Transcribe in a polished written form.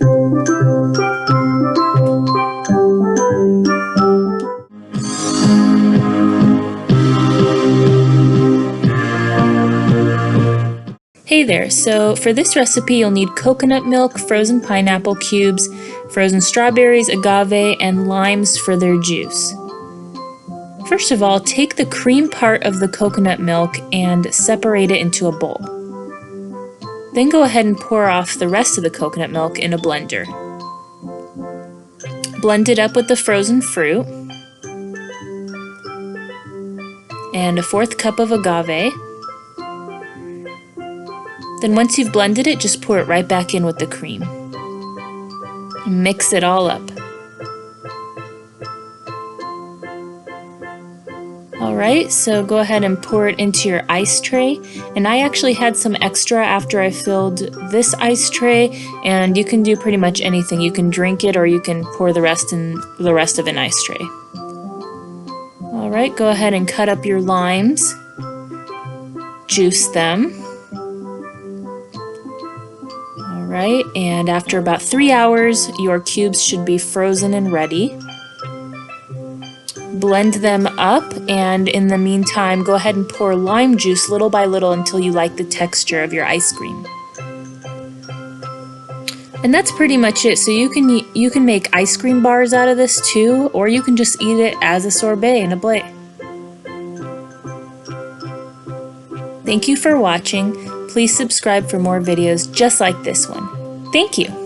Hey there, so for this recipe you'll need coconut milk, frozen pineapple cubes, frozen strawberries, agave, and limes for their juice. First of all, take the cream part of the coconut milk and separate it into a bowl. Then go ahead and pour off the rest of the coconut milk in a blender. Blend it up with the frozen fruit and a 1/4 cup of agave. Then once you've blended it, just pour it right back in with the cream. Mix it all up. Alright, so go ahead and pour it into your ice tray. And I actually had some extra after I filled this ice tray, and you can do pretty much anything. You can drink it or you can pour the rest in the rest of an ice tray. Alright, go ahead and cut up your limes. Juice them. Alright, and after about 3 hours, your cubes should be frozen and ready. Blend them up, and in the meantime, go ahead and pour lime juice little by little until you like the texture of your ice cream. And that's pretty much it. So you can make ice cream bars out of this too, or you can just eat it as a sorbet in a plate. Thank you for watching. Please subscribe for more videos just like this one. Thank you.